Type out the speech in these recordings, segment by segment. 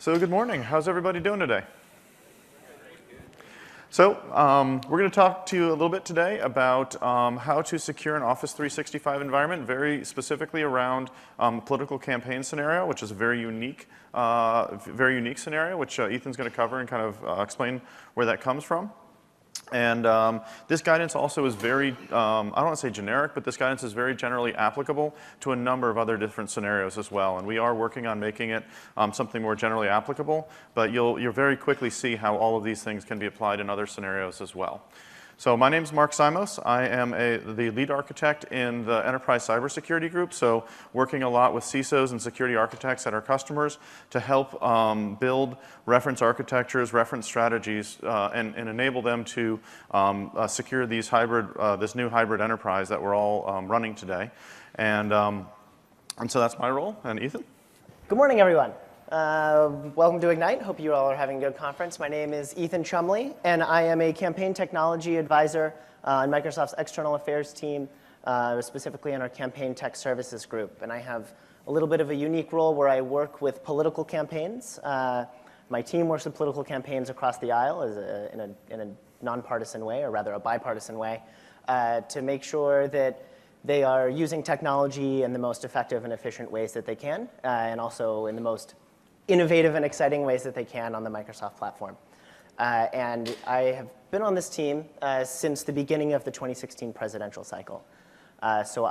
So good morning. How's everybody doing today? So we're going to talk to you a little bit today about how to secure an Office 365 environment, very specifically around political campaign scenario, which is a very unique scenario, which Ethan's going to cover and kind of explain where that comes from. And this guidance also is very, I don't want to say generic, but this guidance is very generally applicable to a number of other different scenarios as well. And we are working on making it something more generally applicable, but you'll very quickly see how all of these things can be applied in other scenarios as well. So my name is Mark Simos. I am the lead architect in the Enterprise Cybersecurity Group, so working a lot with CISOs and security architects at our customers to help build reference architectures, reference strategies, and enable them to secure these this new hybrid enterprise that we're all running today. And so that's my role. And Ethan? Good morning, everyone. Welcome to Ignite. Hope you all are having a good conference. My name is Ethan Chumley, and I am a campaign technology advisor on Microsoft's external affairs team, specifically in our campaign tech services group. And I have a little bit of a unique role where I work with political campaigns. My team works with political campaigns across the aisle in a nonpartisan way, or rather a bipartisan way, to make sure that they are using technology in the most effective and efficient ways that they can, and also in the most innovative and exciting ways that they can on the Microsoft platform. And I have been on this team since the beginning of the 2016 presidential cycle. So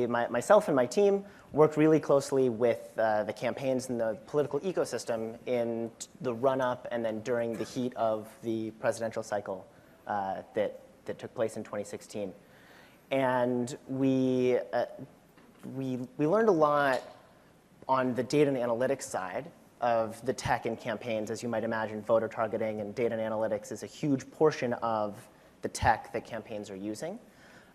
myself and my team worked really closely with the campaigns and the political ecosystem in the run-up and then during the heat of the presidential cycle that took place in 2016. And we learned a lot on the data and analytics side of the tech and campaigns. As you might imagine, voter targeting and data and analytics is a huge portion of the tech that campaigns are using.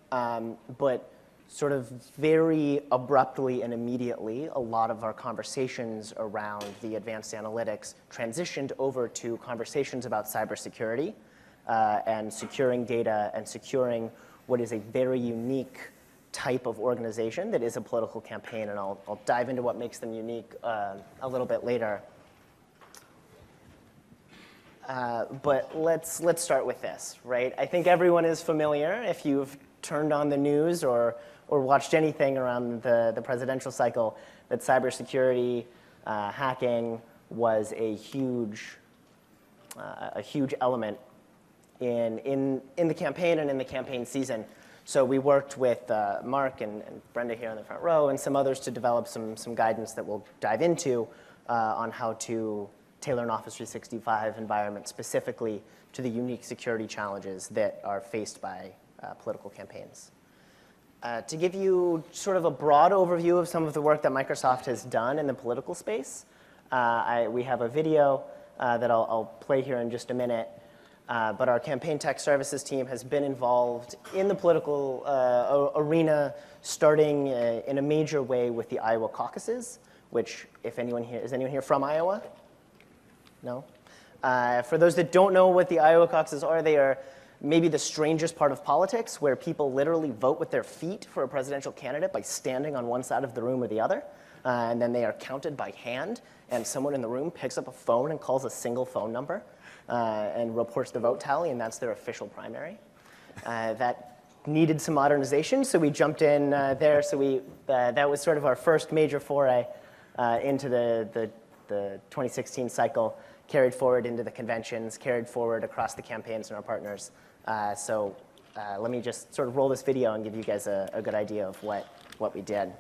But sort of very abruptly and immediately, a lot of our conversations around the advanced analytics transitioned over to conversations about cybersecurity and securing data and securing what is a very unique type of organization that is a political campaign, and I'll dive into what makes them unique a little bit later. But let's start with this, right? I think everyone is familiar, if you've turned on the news or watched anything around the presidential cycle, that cybersecurity hacking was a huge element in the campaign and in the campaign season. So we worked with Mark and Brenda here in the front row and some others to develop some guidance that we'll dive into on how to tailor an Office 365 environment specifically to the unique security challenges that are faced by political campaigns. To give you sort of a broad overview of some of the work that Microsoft has done in the political space, we have a video that I'll play here in just a minute. But our campaign tech services team has been involved in the political arena, starting in a major way with the Iowa caucuses, which, if anyone here, is anyone here from Iowa? No? For those that don't know what the Iowa caucuses are, they are maybe the strangest part of politics, where people literally vote with their feet for a presidential candidate by standing on one side of the room or the other. And then they are counted by hand, and someone in the room picks up a phone and calls a single phone number. And reports the vote tally, and that's their official primary. That needed some modernization, so we jumped in there. So that was sort of our first major foray into the 2016 cycle, carried forward into the conventions, carried forward across the campaigns and our partners. So let me just sort of roll this video and give you guys a good idea of what we did.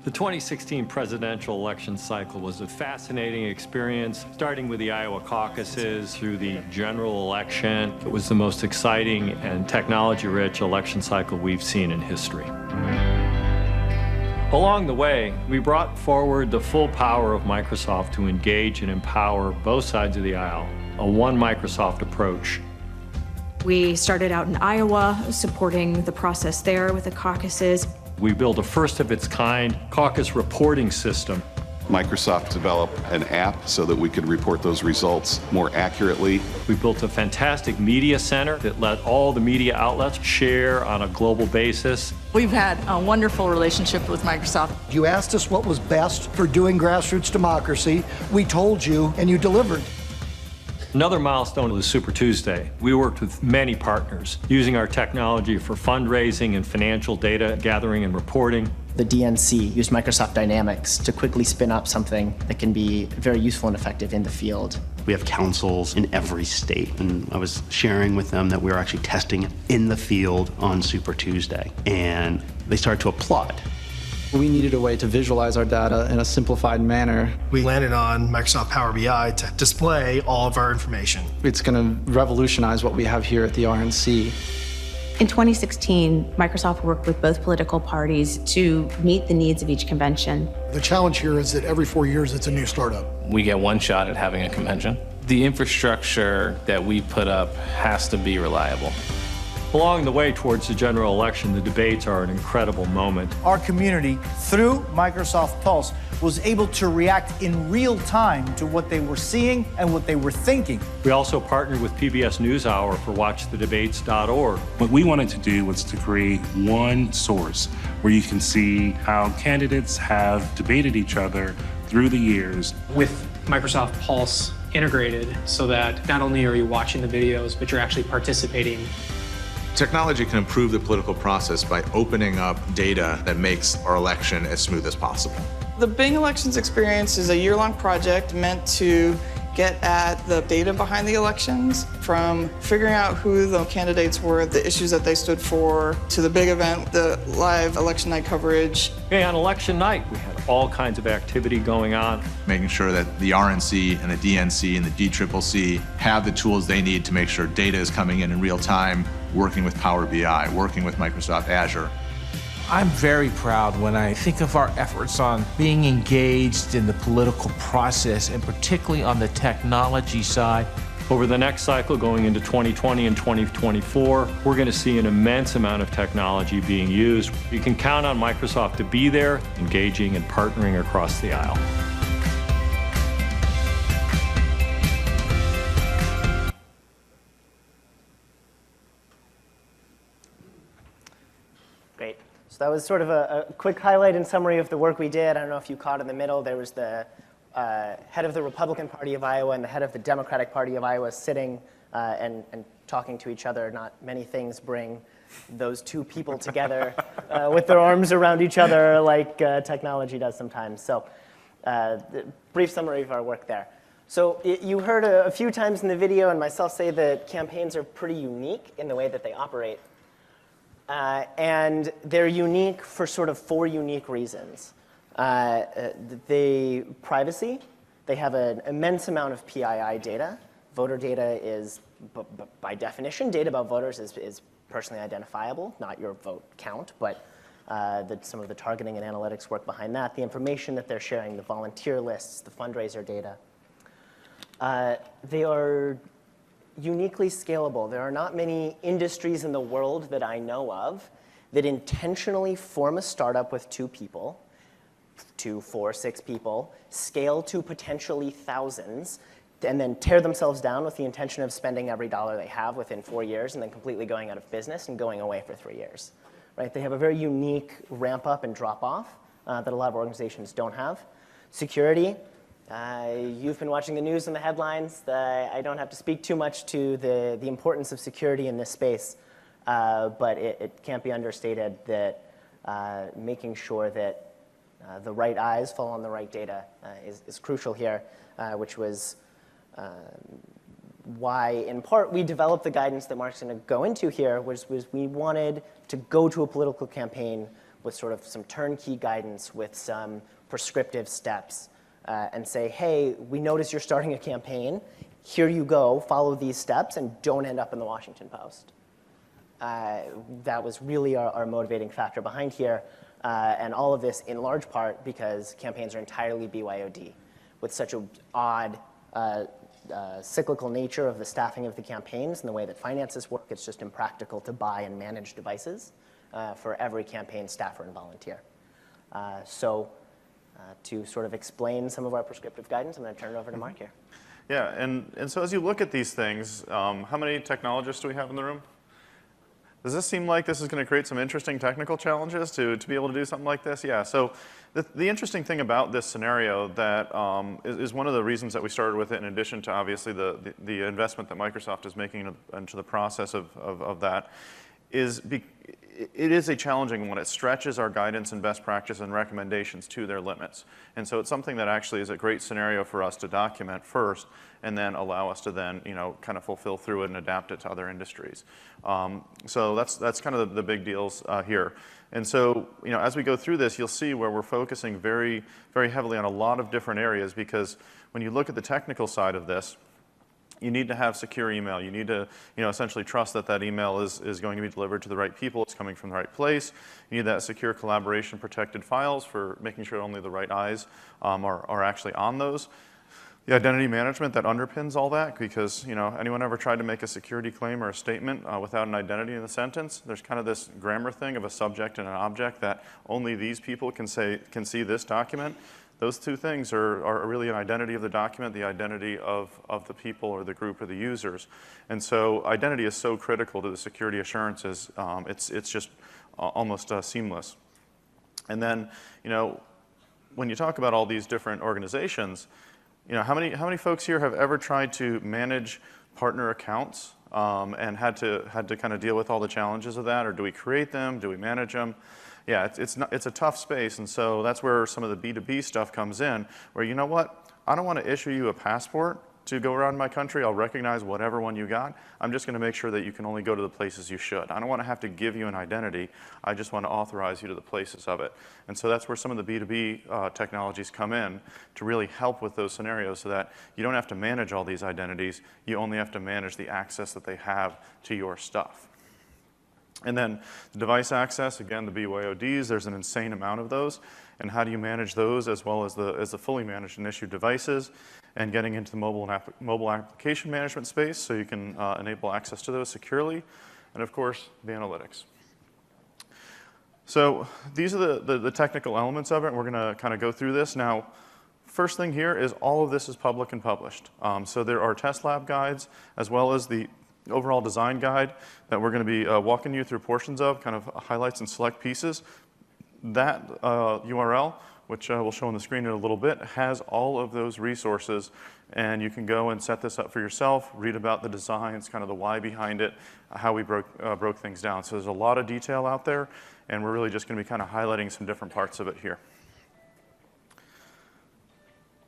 The 2016 presidential election cycle was a fascinating experience, starting with the Iowa caucuses through the general election. It was the most exciting and technology-rich election cycle we've seen in history. Along the way, we brought forward the full power of Microsoft to engage and empower both sides of the aisle, a one Microsoft approach. We started out in Iowa, supporting the process there with the caucuses. We built a first-of-its-kind caucus reporting system. Microsoft developed an app so that we could report those results more accurately. We built a fantastic media center that let all the media outlets share on a global basis. We've had a wonderful relationship with Microsoft. You asked us what was best for doing grassroots democracy. We told you, and you delivered. Another milestone was Super Tuesday. We worked with many partners, using our technology for fundraising and financial data gathering and reporting. The DNC used Microsoft Dynamics to quickly spin up something that can be very useful and effective in the field. We have councils in every state, and I was sharing with them that we were actually testing it in the field on Super Tuesday, and they started to applaud. We needed a way to visualize our data in a simplified manner. We landed on Microsoft Power BI to display all of our information. It's going to revolutionize what we have here at the RNC. In 2016, Microsoft worked with both political parties to meet the needs of each convention. The challenge here is that every 4 years it's a new startup. We get one shot at having a convention. The infrastructure that we put up has to be reliable. Along the way towards the general election, the debates are an incredible moment. Our community, through Microsoft Pulse, was able to react in real time to what they were seeing and what they were thinking. We also partnered with PBS NewsHour for WatchTheDebates.org. What we wanted to do was to create one source where you can see how candidates have debated each other through the years. With Microsoft Pulse integrated so that not only are you watching the videos, but you're actually participating. Technology can improve the political process by opening up data that makes our election as smooth as possible. The Bing Elections Experience is a year-long project meant to get at the data behind the elections, from figuring out who the candidates were, the issues that they stood for, to the big event, the live election night coverage. Okay, on election night, we had all kinds of activity going on. Making sure that the RNC and the DNC and the DCCC have the tools they need to make sure data is coming in real time, working with Power BI, working with Microsoft Azure. I'm very proud when I think of our efforts on being engaged in the political process, and particularly on the technology side. Over the next cycle, going into 2020 and 2024, we're going to see an immense amount of technology being used. You can count on Microsoft to be there, engaging and partnering across the aisle. Great. So that was sort of a quick highlight and summary of the work we did. I don't know if you caught in the middle, there was the head of the Republican Party of Iowa and the head of the Democratic Party of Iowa sitting and talking to each other. Not many things bring those two people together with their arms around each other like technology does sometimes. So brief summary of our work there. So you heard a few times in the video and myself say that campaigns are pretty unique in the way that they operate. And they're unique for sort of 4 unique reasons. Privacy, they have an immense amount of PII data. Voter data is, by definition, data about voters is personally identifiable, not your vote count, but some of the targeting and analytics work behind that, the information that they're sharing, the volunteer lists, the fundraiser data. They are uniquely scalable. There are not many industries in the world that I know of that intentionally form a startup with 2 people, 2, 4, 6 people, scale to potentially thousands, and then tear themselves down with the intention of spending every dollar they have within 4 years and then completely going out of business and going away for 3 years. Right? They have a very unique ramp up and drop off that a lot of organizations don't have. Security. You've been watching the news and the headlines. I don't have to speak too much to the importance of security in this space, but it can't be understated that making sure that the right eyes fall on the right data is crucial here, which was why, in part, we developed the guidance that Mark's going to go into here, was we wanted to go to a political campaign with sort of some turnkey guidance with some prescriptive steps. And say, hey, we notice you're starting a campaign. Here you go, follow these steps, and don't end up in the Washington Post. That was really our motivating factor behind here. And all of this in large part because campaigns are entirely BYOD. With such an odd cyclical nature of the staffing of the campaigns and the way that finances work, it's just impractical to buy and manage devices for every campaign staffer and volunteer. So To sort of explain some of our prescriptive guidance, I'm going to turn it over to Mark here. Yeah, and so as you look at these things, how many technologists do we have in the room? Does this seem like this is going to create some interesting technical challenges to be able to do something like this? Yeah, so the interesting thing about this scenario that is one of the reasons that we started with it, in addition to obviously the investment that Microsoft is making into the process of that, is it is a challenging one. It stretches our guidance and best practice and recommendations to their limits. And so it's something that actually is a great scenario for us to document first and then allow us to then, kind of fulfill through it and adapt it to other industries. So that's kind of the big deals here. And so, as we go through this, you'll see where we're focusing very, very heavily on a lot of different areas, because when you look at the technical side of this, you need to have secure email. You need to, essentially trust that that email is going to be delivered to the right people. It's coming from the right place. You need that secure collaboration protected files for making sure only the right eyes are actually on those. The identity management that underpins all that, because, anyone ever tried to make a security claim or a statement without an identity in the sentence? There's kind of this grammar thing of a subject and an object that only these people can see this document. Those two things are really an identity of the document, the identity of the people or the group or the users. And so identity is so critical to the security assurances. It's just almost seamless. And then, when you talk about all these different organizations, how many folks here have ever tried to manage partner accounts and had to kind of deal with all the challenges of that? Or do we create them? Do we manage them? Yeah, it's a tough space, and so that's where some of the B2B stuff comes in, where, I don't want to issue you a passport to go around my country. I'll recognize whatever one you got. I'm just going to make sure that you can only go to the places you should. I don't want to have to give you an identity. I just want to authorize you to the places of it. And so that's where some of the B2B technologies come in to really help with those scenarios, so that you don't have to manage all these identities. You only have to manage the access that they have to your stuff. And then the device access, again, the BYODs, there's an insane amount of those. And how do you manage those, as well as the fully managed and issued devices, and getting into the mobile application management space, so you can enable access to those securely, and of course, the analytics. So these are the technical elements of it. We're going to kind of go through this. Now, first thing here is all of this is public and published. So there are test lab guides, as well as the overall design guide that we're going to be walking you through portions of, kind of highlights and select pieces. That URL, which we'll show on the screen in a little bit, has all of those resources, and you can go and set this up for yourself, read about the designs, kind of the why behind it, how we broke things down. So there's a lot of detail out there, and we're really just going to be kind of highlighting some different parts of it here.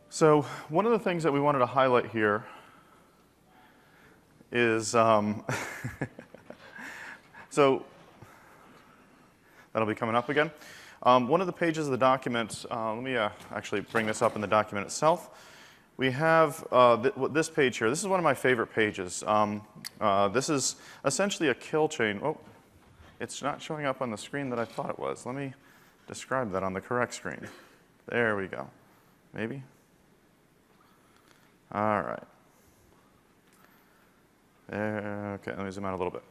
So one of the things that we wanted to highlight here is, so that'll be coming up again. One of the pages of the document, let me actually bring this up in the document itself. We have this page here. This is one of my favorite pages. This is essentially a kill chain. Oh, it's not showing up on the screen that I thought it was. Let me describe that on the correct screen. There we go. Maybe? All right. Okay, let me zoom out a little bit.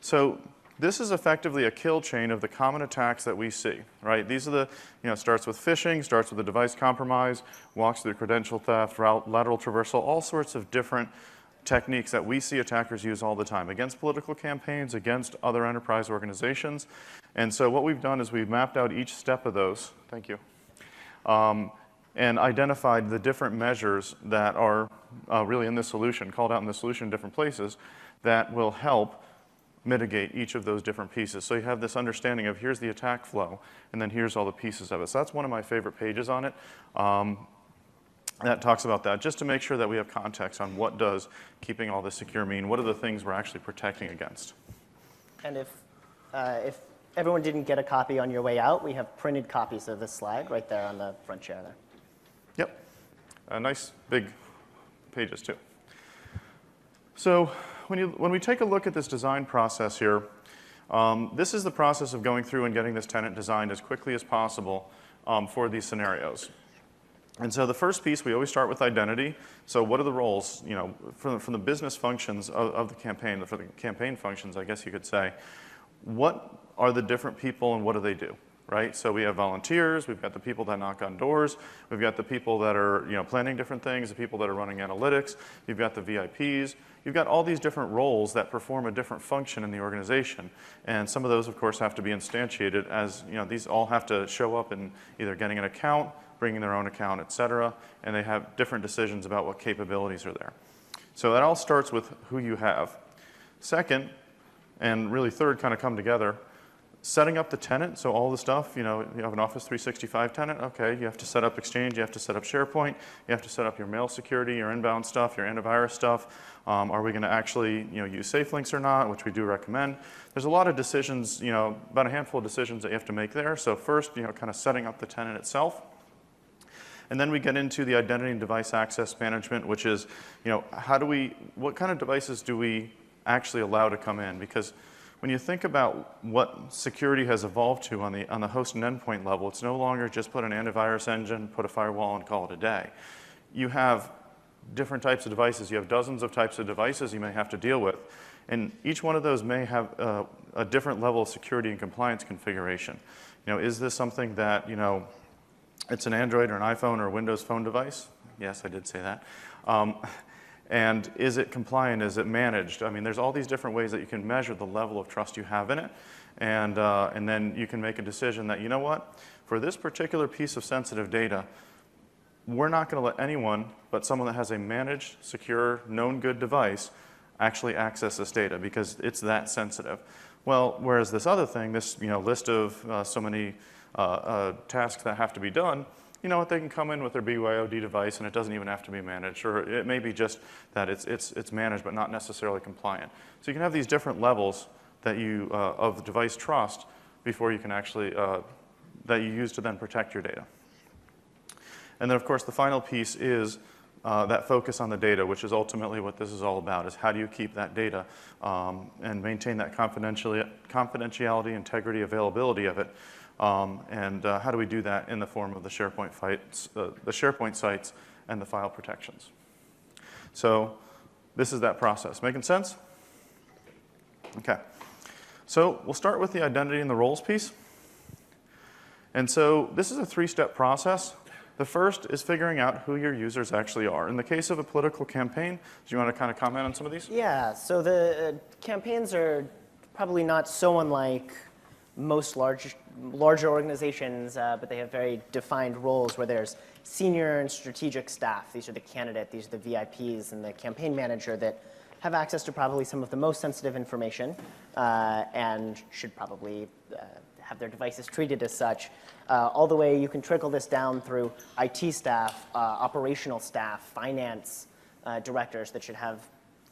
So this is effectively a kill chain of the common attacks that we see, right? These are the, starts with phishing, starts with a device compromise, walks through credential theft, lateral traversal, all sorts of different techniques that we see attackers use all the time against political campaigns, against other enterprise organizations. And so what we've done is we've mapped out each step of those, thank you, and identified the different measures that are really in this solution, called out in the solution in different places, that will help mitigate each of those different pieces. So you have this understanding of here's the attack flow, and then here's all the pieces of it. So that's one of my favorite pages on it. That talks about that, just to make sure that we have context on what does keeping all this secure mean, what are the things we're actually protecting against. And if everyone didn't get a copy on your way out, we have printed copies of this slide right there on the front chair there. Yep, nice big pages too. So when we take a look at this design process here, this is the process of going through and getting this tenant designed as quickly as possible for these scenarios. And so the first piece, we always start with identity. So what are the roles, from the business functions of the campaign, for the campaign functions, I guess you could say, what are the different people and what do they do? right? So we have volunteers, we've got the people that knock on doors, we've got the people that are planning different things, the people that are running analytics, you've got the VIPs, you've got all these different roles that perform a different function in the organization. And some of those, of course, have to be instantiated as, these all have to show up in either getting an account, bringing their own account, et cetera, and they have different decisions about what capabilities are there. So that all starts with who you have. Second, and really third kind of come together, setting up the tenant, so all the stuff, you have an Office 365 tenant, okay, you have to set up Exchange, you have to set up SharePoint, you have to set up your mail security, your inbound stuff, your antivirus stuff. Are we going to actually use safe links or not, which we do recommend. There's a lot of decisions, about a handful of decisions that you have to make there. So first, kind of setting up the tenant itself. And then we get into the identity and device access management, which is, what kind of devices do we actually allow to come in? Because when you think about what security has evolved to on the host and endpoint level, it's no longer just put an antivirus engine, put a firewall, and call it a day. You have different types of devices. You have dozens of types of devices you may have to deal with. And each one of those may have a different level of security and compliance configuration. Is this something that, it's an Android or an iPhone or a Windows Phone device? Yes, I did say that. And is it compliant? Is it managed? I mean, there's all these different ways that you can measure the level of trust you have in it. And then you can make a decision that, for this particular piece of sensitive data, we're not going to let anyone but someone that has a managed, secure, known good device actually access this data because it's that sensitive. Well, whereas this other thing, this list of so many tasks that have to be done, they can come in with their BYOD device and it doesn't even have to be managed, or it may be just that it's managed but not necessarily compliant. So you can have these different levels that of device trust before you can actually, that you use to then protect your data. And then of course the final piece is that focus on the data, which is ultimately what this is all about, is how do you keep that data and maintain that confidentiality, integrity, availability of it. And how do we do that in the form of the SharePoint sites and the file protections. So this is that process. Making sense? Okay. So we'll start with the identity and the roles piece. And so this is a three-step process. The first is figuring out who your users actually are. In the case of a political campaign, do you want to kind of comment on some of these? Yeah, so the campaigns are probably not so unlike most larger organizations, but they have very defined roles where there's senior and strategic staff. These are the candidate, these are the VIPs, and the campaign manager that have access to probably some of the most sensitive information and should probably have their devices treated as such. All the way, you can trickle this down through IT staff, operational staff, finance directors that should have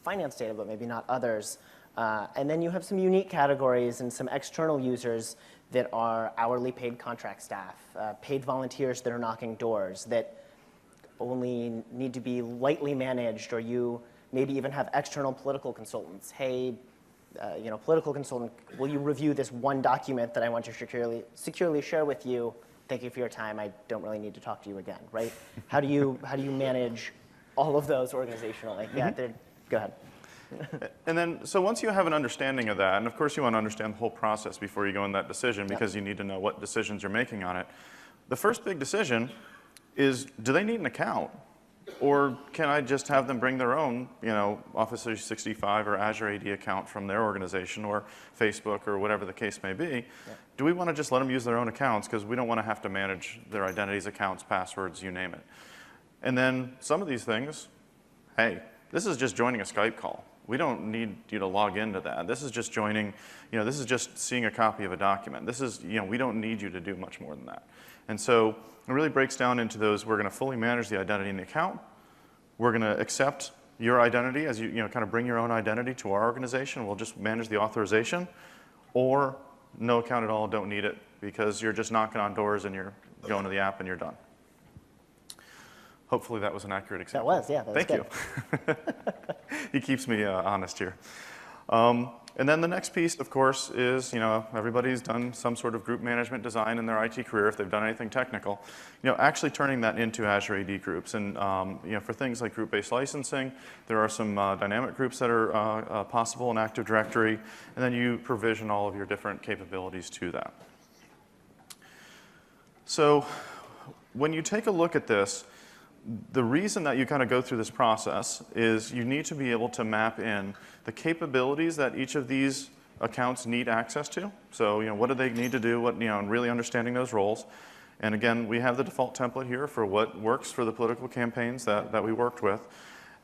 finance data, but maybe not others. And then you have some unique categories and some external users that are hourly paid contract staff, paid volunteers that are knocking doors, that only need to be lightly managed, or you maybe even have external political consultants. Hey, political consultant, will you review this one document that I want to securely share with you? Thank you for your time. I don't really need to talk to you again, right? How do you manage all of those organizationally? Yeah, go ahead. And then, so once you have an understanding of that, and of course you want to understand the whole process before you go in that decision because you need to know what decisions you're making on it. The first big decision is, do they need an account? Or can I just have them bring their own, Office 365 or Azure AD account from their organization or Facebook or whatever the case may be? Yeah. Do we want to just let them use their own accounts because we don't want to have to manage their identities, accounts, passwords, you name it? And then some of these things, hey, this is just joining a Skype call. We don't need you to log into that. This is just joining, this is just seeing a copy of a document. This is, we don't need you to do much more than that. And so it really breaks down into those. We're going to fully manage the identity in the account. We're going to accept your identity as you kind of bring your own identity to our organization. We'll just manage the authorization. Or no account at all, don't need it because you're just knocking on doors and you're going to the app and you're done. Hopefully that was an accurate example. That was, yeah. That was Thank you. He keeps me honest here. And then the next piece, of course, is, everybody's done some sort of group management design in their IT career, if they've done anything technical, actually turning that into Azure AD groups. And, for things like group-based licensing, there are some dynamic groups that are possible in Active Directory, and then you provision all of your different capabilities to that. So when you take a look at this, the reason that you kind of go through this process is you need to be able to map in the capabilities that each of these accounts need access to. So, what do they need to do, and really understanding those roles. And again, we have the default template here for what works for the political campaigns that we worked with.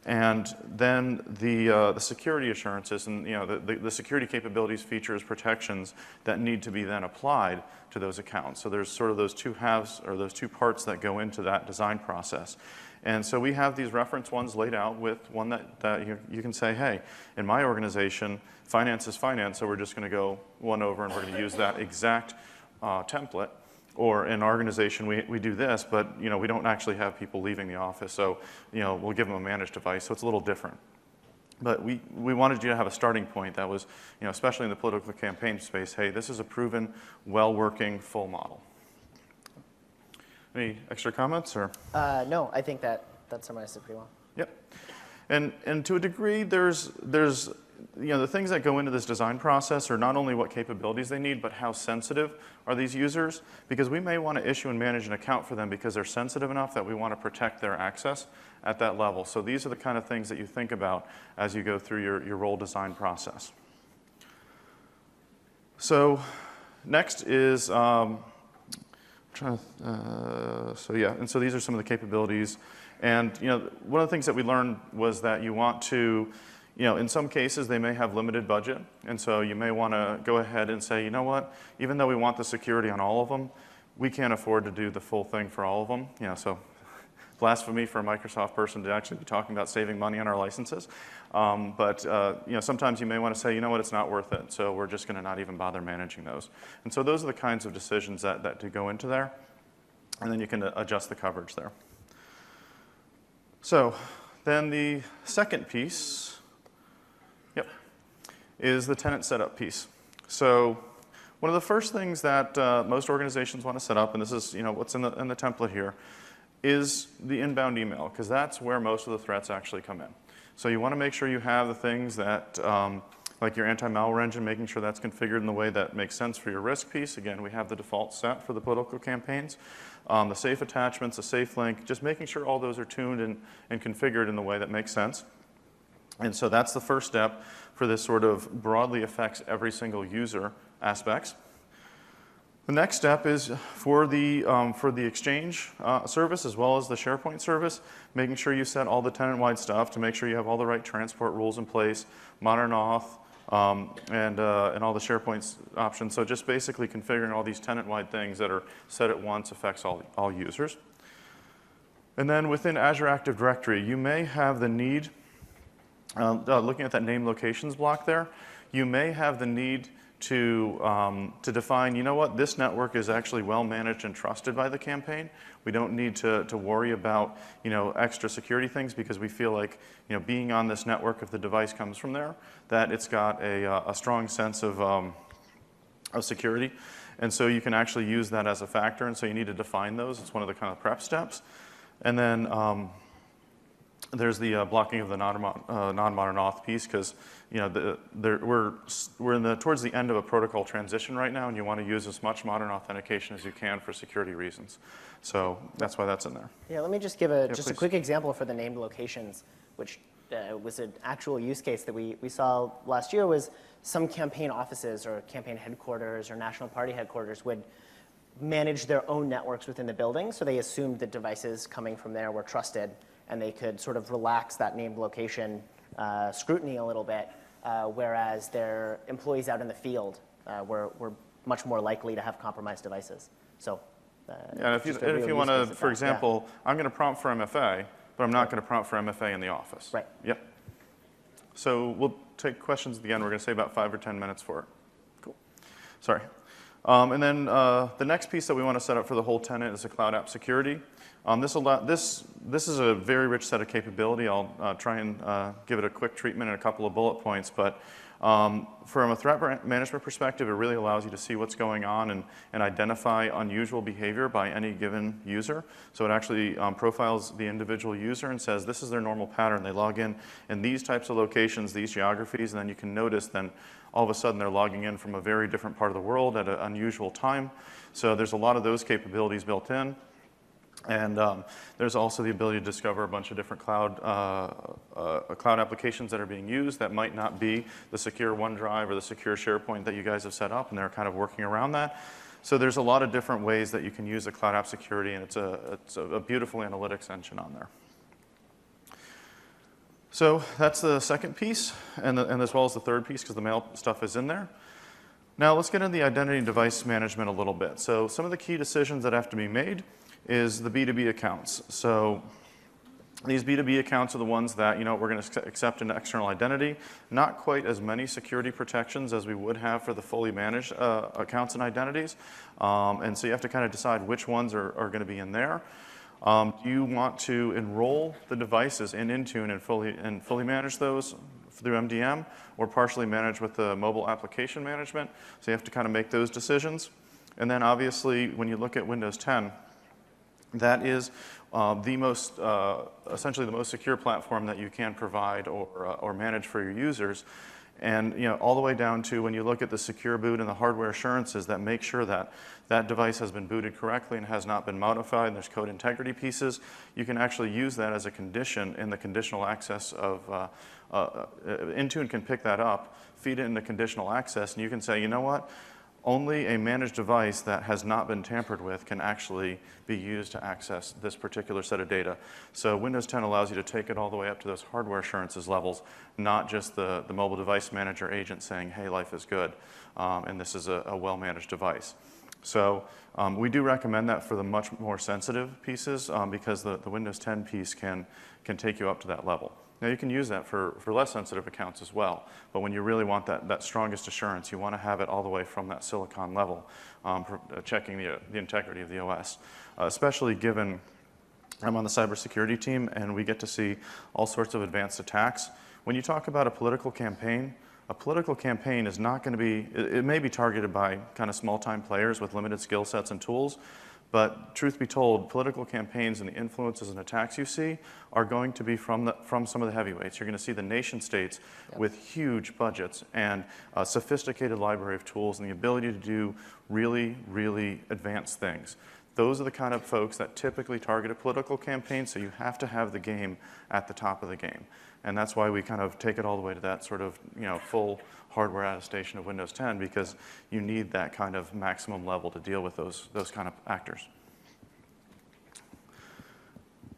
And then the security assurances and the security capabilities, features, protections that need to be then applied to those accounts. So there's sort of those two halves or those two parts that go into that design process. And so we have these reference ones laid out with one that you can say, hey, in my organization, finance is finance, so we're just going to go one over and we're going to use that exact template. Or in our organization, we do this, but we don't actually have people leaving the office, so we'll give them a managed device, so it's a little different. But we wanted you to have a starting point that was, especially in the political campaign space, hey, this is a proven, well-working, full model. Any extra comments? Or? No, I think that summarized it pretty well. Yep. And to a degree, there's the things that go into this design process are not only what capabilities they need, but how sensitive are these users, because we may want to issue and manage an account for them because they're sensitive enough that we want to protect their access at that level. So these are the kind of things that you think about as you go through your role design process. So next is, and so these are some of the capabilities. And one of the things that we learned was that you want to, in some cases, they may have limited budget, and so you may want to go ahead and say, you know what, even though we want the security on all of them, we can't afford to do the full thing for all of them. So blasphemy for a Microsoft person to actually be talking about saving money on our licenses. But sometimes you may want to say, you know what, it's not worth it, so we're just going to not even bother managing those. And so those are the kinds of decisions that do go into there, and then you can adjust the coverage there. So then the second piece is the tenant setup piece. So one of the first things that most organizations want to set up, and this is what's in the template here, is the inbound email, because that's where most of the threats actually come in. So you want to make sure you have the things that, like your anti-malware engine, making sure that's configured in the way that makes sense for your risk piece. Again, we have the default set for the political campaigns. The safe attachments, the safe link, just making sure all those are tuned and configured in the way that makes sense. And so that's the first step for this sort of broadly affects every single user aspects. The next step is for the Exchange service as well as the SharePoint service, making sure you set all the tenant-wide stuff to make sure you have all the right transport rules in place, modern auth, and all the SharePoint options. So just basically configuring all these tenant-wide things that are set at once affects all users. And then within Azure Active Directory, you may have the need, looking at that name locations block there, you may have the need to define, you know what, this network is actually well managed and trusted by the campaign. We don't need to worry about, extra security things because we feel like, being on this network, if the device comes from there, that it's got a strong sense of security. And so you can actually use that as a factor, and so you need to define those. It's one of the kind of prep steps. And then there's the blocking of the non-modern auth piece, because we're towards the end of a protocol transition right now, and you want to use as much modern authentication as you can for security reasons. So that's why that's in there. Yeah, let me just give a quick example for the named locations, which was an actual use case that we saw last year. Was some campaign offices or campaign headquarters or national party headquarters would manage their own networks within the building, so they assumed that devices coming from there were trusted, and they could sort of relax that named location scrutiny a little bit, whereas their employees out in the field were much more likely to have compromised devices. So, yeah, if you want to, for example, I'm going to prompt for MFA, but I'm not going to prompt for MFA in the office. Right. Yep. So we'll take questions at the end. We're going to say about 5 or 10 minutes for it. Cool. Sorry. And then the next piece that we want to set up for the whole tenant is the cloud app security. This is a very rich set of capability. I'll try and give it a quick treatment in a couple of bullet points, but From a threat management perspective, it really allows you to see what's going on and identify unusual behavior by any given user. So it actually profiles the individual user and says this is their normal pattern. They log in these types of locations, these geographies, and then you can notice then all of a sudden they're logging in from a very different part of the world at an unusual time. So there's a lot of those capabilities built in. And there's also the ability to discover a bunch of different cloud applications that are being used that might not be the secure OneDrive or the secure SharePoint that you guys have set up, and they're kind of working around that. So there's a lot of different ways that you can use the cloud app security, and it's a beautiful analytics engine on there. So that's the second piece, and as well as the third piece, because the mail stuff is in there. Now let's get into the identity and device management a little bit. So some of the key decisions that have to be made is the B2B accounts. So these B2B accounts are the ones that, we're going to accept an external identity. Not quite as many security protections as we would have for the fully managed accounts and identities. And so you have to kind of decide which ones are going to be in there. Do you want to enroll the devices in Intune and fully manage those through MDM, or partially manage with the mobile application management? So you have to kind of make those decisions. And then obviously, when you look at Windows 10, that is essentially the most secure platform that you can provide or manage for your users. And all the way down to when you look at the secure boot and the hardware assurances that make sure that that device has been booted correctly and has not been modified, and there's code integrity pieces, you can actually use that as a condition in the conditional access of, Intune can pick that up, feed it into conditional access, and you can say, you know what? Only a managed device that has not been tampered with can actually be used to access this particular set of data. So Windows 10 allows you to take it all the way up to those hardware assurances levels, not just the mobile device manager agent saying, hey, life is good, and this is a well-managed device. So we do recommend that for the much more sensitive pieces because the Windows 10 piece can take you up to that level. Now you can use that for less sensitive accounts as well, but when you really want that strongest assurance, you want to have it all the way from that silicon level, checking the integrity of the OS, especially given I'm on the cybersecurity team and we get to see all sorts of advanced attacks. When you talk about a political campaign is not going to be, it may be targeted by kind of small-time players with limited skill sets and tools, but truth be told, political campaigns and the influences and attacks you see are going to be from some of the heavyweights. You're going to see the nation states with huge budgets and a sophisticated library of tools and the ability to do really, really advanced things. Those are the kind of folks that typically target a political campaign, so you have to have the game at the top of the game. And that's why we kind of take it all the way to that sort of full hardware attestation of Windows 10, because you need that kind of maximum level to deal with those kind of actors.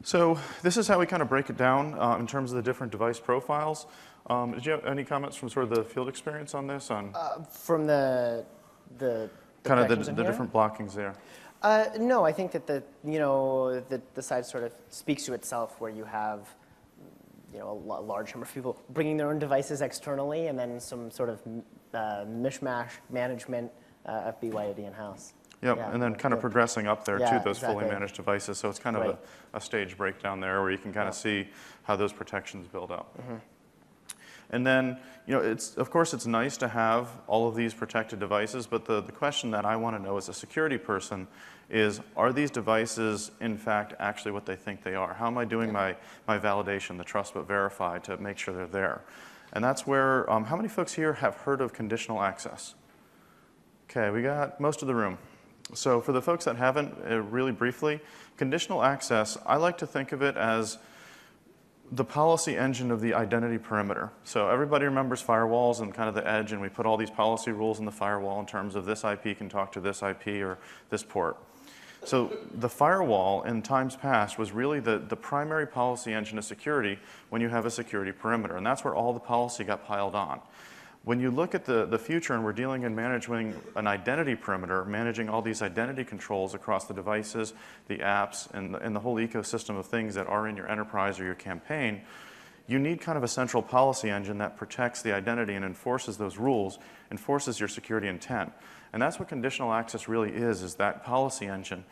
So this is how we kind of break it down in terms of the different device profiles. Did you have any comments from sort of the field experience on this? From the kind of the different blockings there. No, I think that the side sort of speaks to itself, where you have a large number of people bringing their own devices externally, and then some sort of mishmash management of BYOD in-house. Yep, and then kind of progressing up there to those fully managed devices. So it's kind of a stage breakdown there where you can kind of see how those protections build up. Mm-hmm. And then, of course, it's nice to have all of these protected devices, but the question that I want to know as a security person is, are these devices, in fact, actually what they think they are? How am I doing my validation, the trust but verify, to make sure they're there? And that's where, how many folks here have heard of conditional access? Okay, we got most of the room. So for the folks that haven't, really briefly, conditional access, I like to think of it as the policy engine of the identity perimeter. So everybody remembers firewalls and kind of the edge, and we put all these policy rules in the firewall in terms of this IP can talk to this IP or this port. So the firewall in times past was really the primary policy engine of security when you have a security perimeter, and that's where all the policy got piled on. When you look at the future and we're dealing and managing an identity perimeter, managing all these identity controls across the devices, the apps, and the whole ecosystem of things that are in your enterprise or your campaign, you need kind of a central policy engine that protects the identity and enforces those rules, enforces your security intent. And that's what conditional access really is that policy engine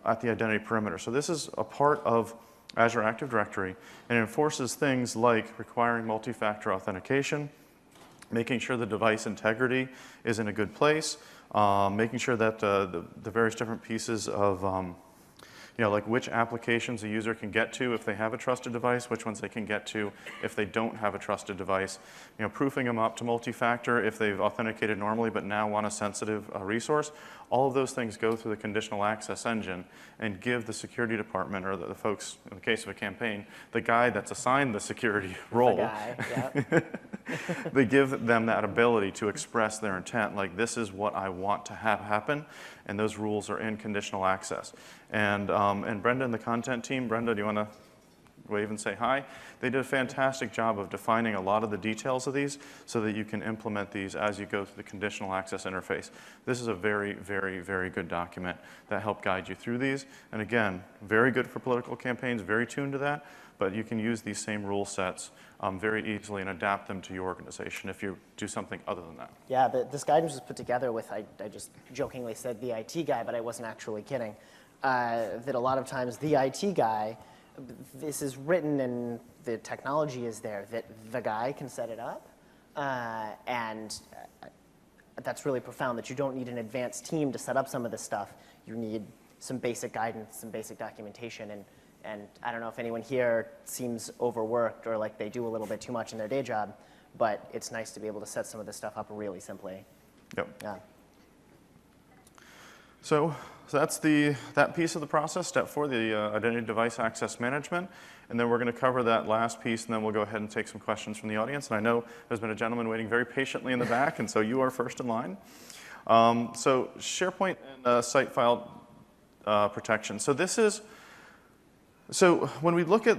at the identity perimeter. So this is a part of Azure Active Directory, and it enforces things like requiring multi-factor authentication, making sure the device integrity is in a good place, making sure that the various different pieces of like which applications a user can get to if they have a trusted device, which ones they can get to if they don't have a trusted device. Proofing them up to multi-factor if they've authenticated normally but now want a sensitive resource. All of those things go through the conditional access engine and give the security department, or the folks, in the case of a campaign, the guy that's assigned the security role, they give them that ability to express their intent, like this is what I want to have happen, and those rules are in conditional access. And Brenda and the content team, Brenda, do you want to wave and say hi? They did a fantastic job of defining a lot of the details of these so that you can implement these as you go through the conditional access interface. This is a very, very, very good document that helped guide you through these. And again, very good for political campaigns, very tuned to that, but you can use these same rule sets very easily and adapt them to your organization if you do something other than that. Yeah, this guidance was put together with, I just jokingly said the IT guy, but I wasn't actually kidding, that a lot of times the IT guy, this is written and the technology is there, that the guy can set it up. And that's really profound, that you don't need an advanced team to set up some of this stuff. You need some basic guidance, some basic documentation. And I don't know if anyone here seems overworked or like they do a little bit too much in their day job, but it's nice to be able to set some of this stuff up really simply. Yep. Yeah. So that's that piece of the process, step 4, the identity device access management. And then we're going to cover that last piece, and then we'll go ahead and take some questions from the audience. And I know there's been a gentleman waiting very patiently in the back, and so you are first in line. So SharePoint and site file protection. So when we look at,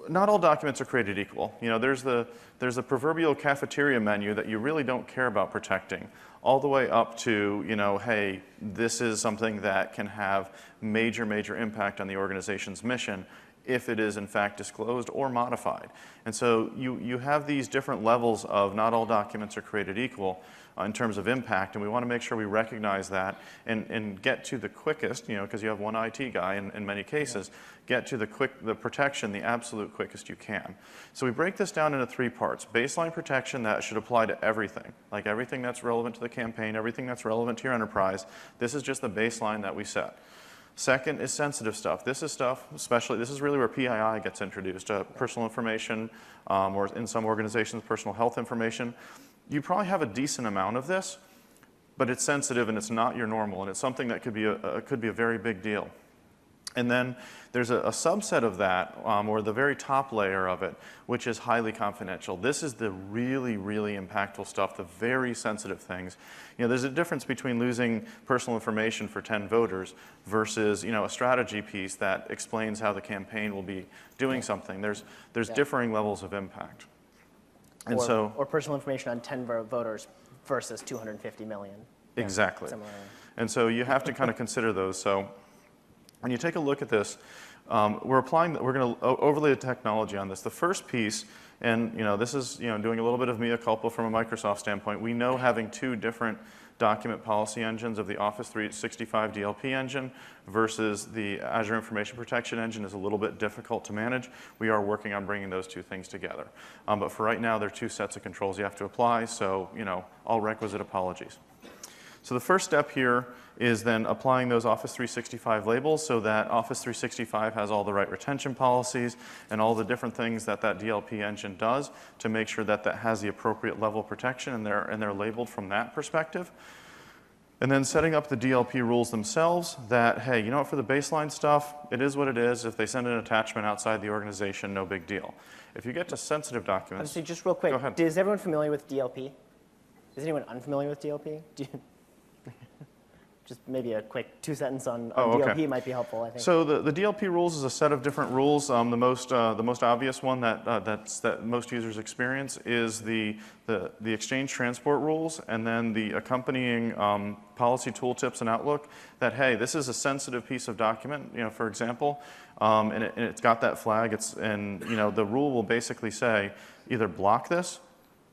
not all documents are created equal. There's the proverbial cafeteria menu that you really don't care about protecting, all the way up to, hey, this is something that can have major, major impact on the organization's mission if it is in fact disclosed or modified. And so you have these different levels of not all documents are created equal in terms of impact, and we want to make sure we recognize that and get to the quickest, because you have one IT guy in many cases, get to the protection the absolute quickest you can. So we break this down into 3 parts. Baseline protection, that should apply to everything, like everything that's relevant to the campaign, everything that's relevant to your enterprise. This is just the baseline that we set. Second is sensitive stuff. This is stuff, especially, this is really where PII gets introduced, personal information, or in some organizations, personal health information. You probably have a decent amount of this, but it's sensitive and it's not your normal, and it's something that could be a very big deal. And then there's a subset of that, or the very top layer of it, which is highly confidential. This is the really, really impactful stuff, the very sensitive things. There's a difference between losing personal information for 10 voters versus, a strategy piece that explains how the campaign will be doing something. There's differing levels of impact. And or personal information on 10 voters versus 250 million. Exactly. And so you have to kind of consider those. So when you take a look at this, we're going to overlay the technology on this. The first piece, and this is doing a little bit of mea culpa from a Microsoft standpoint. We know having 2 different document policy engines of the Office 365 DLP engine versus the Azure Information Protection engine is a little bit difficult to manage. We are working on bringing those 2 things together. But for right now, there are 2 sets of controls you have to apply, so all requisite apologies. So the first step here is then applying those Office 365 labels so that Office 365 has all the right retention policies and all the different things that DLP engine does to make sure that has the appropriate level of protection, and they're labeled from that perspective. And then setting up the DLP rules themselves that, hey, for the baseline stuff, it is what it is. If they send an attachment outside the organization, no big deal. If you get to sensitive documents... So just real quick, go ahead. Is everyone familiar with DLP? Is anyone unfamiliar with DLP? Just maybe a quick 2-sentence on DLP might be helpful, I think. So the DLP rules is a set of different rules. The most obvious one that most users experience is the Exchange transport rules, and then the accompanying policy tooltips in Outlook that, hey, this is a sensitive piece of document, for example, and it's got that flag. The rule will basically say either block this,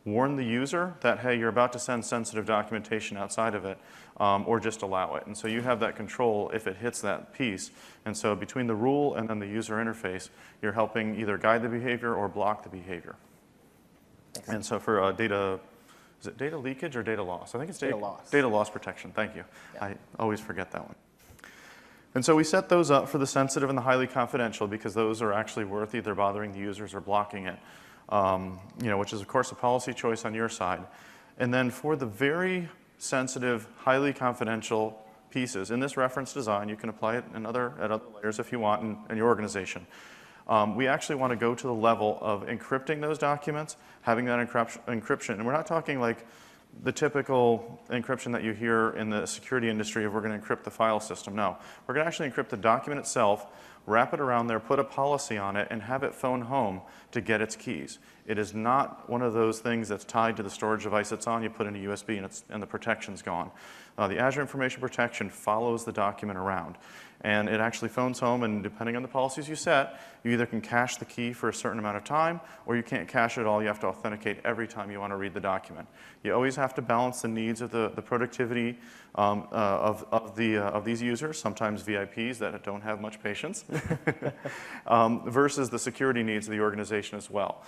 warn the user that, hey, you're about to send sensitive documentation outside of it, or just allow it. And so you have that control if it hits that piece. And so between the rule and then the user interface, you're helping either guide the behavior or block the behavior. Excellent. And so for data is it data leakage or data loss? I think it's Data loss. Data loss protection, thank you. Yeah. I always forget that one. And so we set those up for the sensitive and the highly confidential because those are actually worth either bothering the users or blocking it, which is of course a policy choice on your side. And then for the very sensitive, highly confidential pieces, in this reference design, you can apply it at other layers if you want in your organization. We actually want to go to the level of encrypting those documents, having that encryption. And we're not talking like the typical encryption that you hear in the security industry of we're going to encrypt the file system. No, we're going to actually encrypt the document itself, wrap it around there, put a policy on it, and have it phone home to get its keys. It is not one of those things that's tied to the storage device it's on. You put in a USB and the protection's gone. The Azure Information Protection follows the document around. And it actually phones home, and depending on the policies you set, you either can cache the key for a certain amount of time, or you can't cache it at all. You have to authenticate every time you want to read the document. You always have to balance the needs of the productivity of these users, sometimes VIPs that don't have much patience, versus the security needs of the organization as well.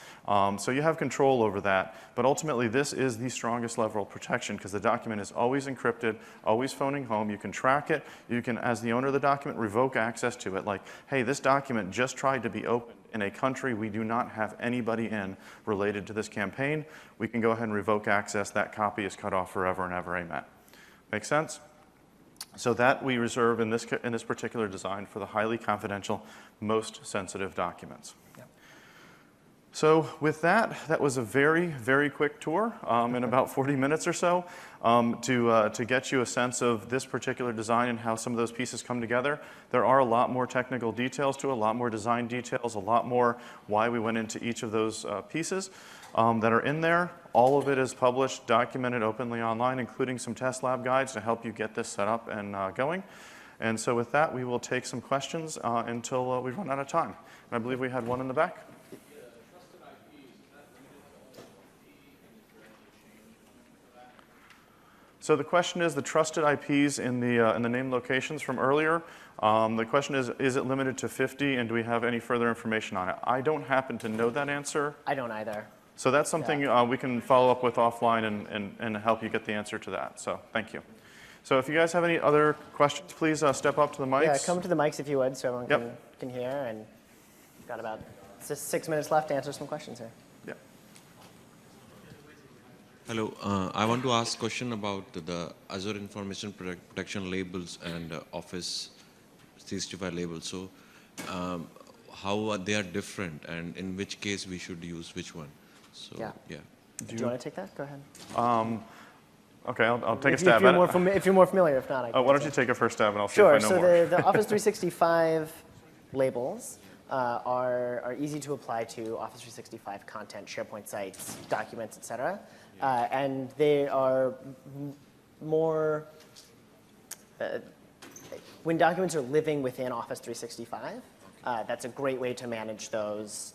So you have control over that, but ultimately this is the strongest level of protection because the document is always encrypted, always phoning home. You can track it. You can, as the owner of the document, revoke access to it. Like, hey, this document just tried to be opened in a country we do not have anybody in related to this campaign. We can go ahead and revoke access. That copy is cut off forever and ever. Amen. Make sense? So that we reserve in this particular design for the highly confidential, most sensitive documents. Yep. So with that, that was a very, very quick tour in about 40 minutes or so to get you a sense of this particular design and how some of those pieces come together. There are a lot more technical details to it, a lot more design details, a lot more why we went into each of those pieces that are in there. All of it is published, documented openly online, including some test lab guides to help you get this set up and going. And so with that, we will take some questions until we run out of time. And I believe we had one in the back. So the question is the trusted IPs in the named locations from earlier. The question is it limited to 50, and do we have any further information on it? I don't happen to know that answer. I don't either. So that's something we can follow up with offline and help you get the answer to that. So thank you. So if you guys have any other questions, please step up to the mics. Yeah, come to the mics if you would, so everyone can hear. And we've got about 6 minutes left to answer some questions here. Yeah. Hello, I want to ask a question about the Azure Information Protection labels and Office 365 labels. So how they are different, and in which case we should use which one? So, yeah. Do you want to take that? Go ahead. Okay, I'll take a stab at it. If you're more familiar, if not, I can. Why don't you take a first stab and I'll see if I know more. Sure, so the Office 365 labels are easy to apply to Office 365 content, SharePoint sites, documents, et cetera. And they are more, when documents are living within Office 365, that's a great way to manage those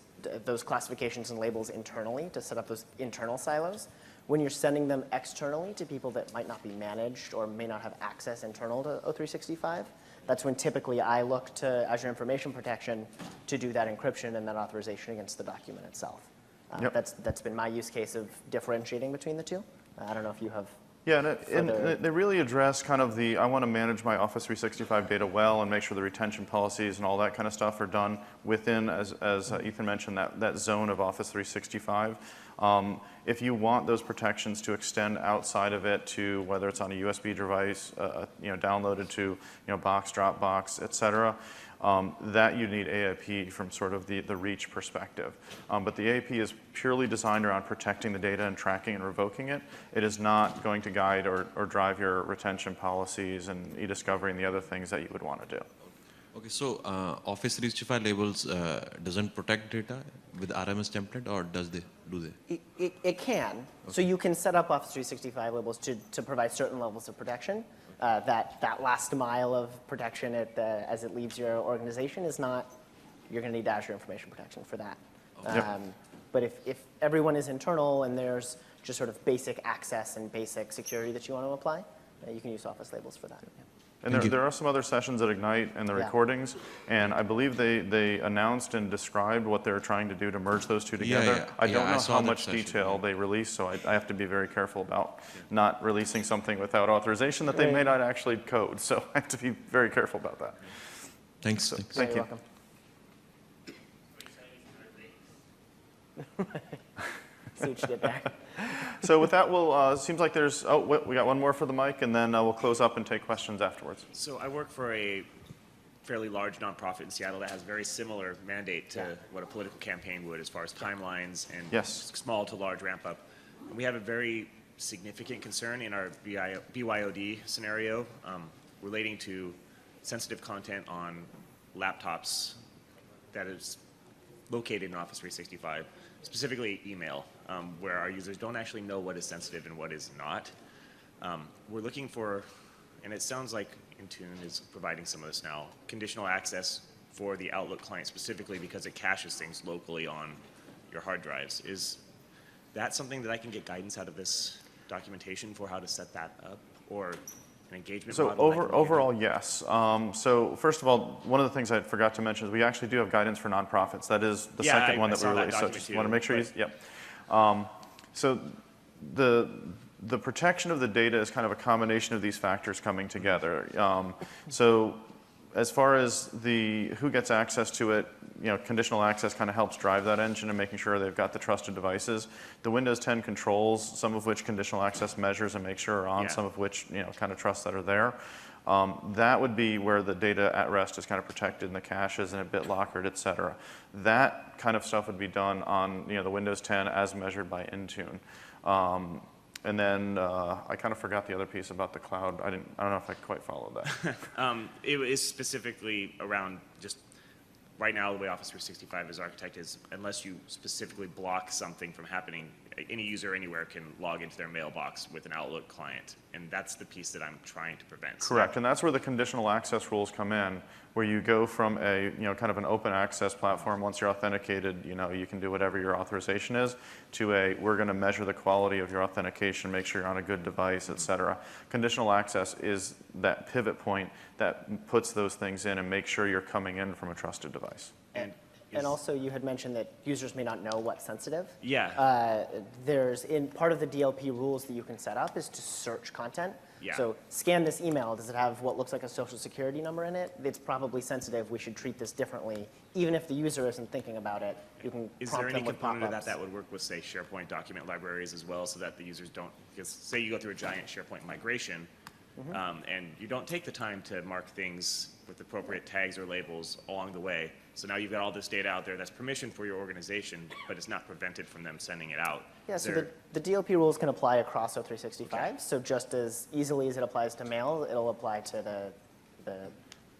classifications and labels internally, to set up those internal silos. When you're sending them externally to people that might not be managed or may not have access internal to O365, that's when typically I look to Azure Information Protection to do that encryption and that authorization against the document itself. That's been my use case of differentiating between the two. I don't know if you have. Yeah, and they really address kind of I want to manage my Office 365 data well and make sure the retention policies and all that kind of stuff are done within, as Ethan mentioned, that zone of Office 365. If you want those protections to extend outside of it to whether it's on a USB device, downloaded to Box, Dropbox, et cetera, that you need AIP from sort of the reach perspective. But the AIP is purely designed around protecting the data and tracking and revoking it. It is not going to guide or drive your retention policies and e-discovery and the other things that you would want to do. Okay, so Office 365 labels doesn't protect data with RMS template, or do they? It can. Okay. So you can set up Office 365 labels to provide certain levels of protection. That last mile of protection as it leaves your organization is not, you're going to need Azure Information Protection for that. Okay. But if everyone is internal and there's just sort of basic access and basic security that you want to apply, you can use Office labels for that. And there are some other sessions at Ignite and the recordings, and I believe they announced and described what they're trying to do to merge those two together. I don't know how much detail they release, so I have to be very careful about not releasing something without authorization that they may not actually code. So I have to be very careful about that. Thanks. So, thanks. thank you. You're welcome. See what you did there. So with that, we'll, seems like there's, we got one more for the mic, and then we'll close up and take questions afterwards. So I work for a fairly large nonprofit in Seattle that has a very similar mandate to what a political campaign would as far as timelines and small to large ramp up. And we have a very significant concern in our BYOD scenario relating to sensitive content on laptops that is located in Office 365, specifically email, where our users don't actually know what is sensitive and what is not. We're looking for, and it sounds like Intune is providing some of this now, conditional access for the Outlook client specifically because it caches things locally on your hard drives. Is that something that I can get guidance out of this documentation for how to set that up, or an engagement So model? overall, yes. So first of all, one of the things I forgot to mention is we actually do have guidance for nonprofits. That is the second one that we released. So just want to make sure you, so the protection of the data is kind of a combination of these factors coming together. So as far as who gets access to it, conditional access kind of helps drive that engine and making sure they've got the trusted devices. The Windows 10 controls, some of which conditional access measures and make sure are on, some of which, kind of trusts that are there. That would be where the data at rest is kind of protected in the caches and a bit lockered, et cetera. That kind of stuff would be done on, the Windows 10 as measured by Intune. And then I kind of forgot the other piece about the cloud. I don't know if I quite followed that. It is specifically around just right now the way Office 365 is architected is unless you specifically block something from happening, any user anywhere can log into their mailbox with an Outlook client. And that's the piece that I'm trying to prevent. Correct, and that's where the conditional access rules come in, where you go from a, kind of an open access platform. Once you're authenticated, you can do whatever your authorization is, to we're going to measure the quality of your authentication, make sure you're on a good device, et cetera. Conditional access is that pivot point that puts those things in and makes sure you're coming in from a trusted device. And also, you had mentioned that users may not know what's sensitive. Yeah. There's, in part of the DLP rules that you can set up is to search content. Yeah. So scan this email. Does it have what looks like a social security number in it? It's probably sensitive. We should treat this differently. Even if the user isn't thinking about it, you can Is prompt there any them with component of pop-ups. that would work with, say, SharePoint document libraries as well, so that the users don't, because say you go through a giant SharePoint migration, and you don't take the time to mark things with appropriate tags or labels along the way. So now you've got all this data out there that's permissioned for your organization, but it's not prevented from them sending it out. Yeah, so the DLP rules can apply across O365. Okay. So just as easily as it applies to mail, it'll apply to the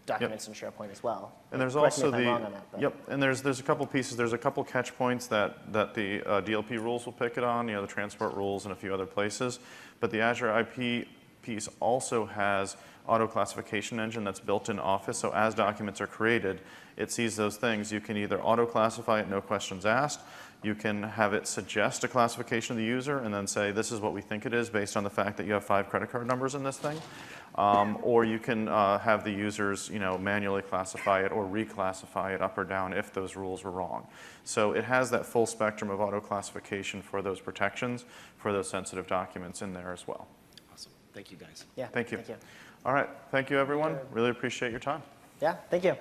documents in SharePoint as well. And there's Correct me also if I'm wrong on that, and there's a couple pieces. There's a couple catch points that the DLP rules will pick it on, the transport rules and a few other places. But the Azure IP piece also has auto classification engine that's built in Office. So as documents are created, it sees those things. You can either auto classify it, no questions asked. You can have it suggest a classification to the user and then say, this is what we think it is based on the fact that you have 5 credit card numbers in this thing. Or you can have the users, manually classify it or reclassify it up or down if those rules were wrong. So it has that full spectrum of auto classification for those protections for those sensitive documents in there as well. Awesome. Thank you, guys. Yeah. Thank you. Thank you. All right. Thank you, everyone. Really appreciate your time. Yeah. Thank you.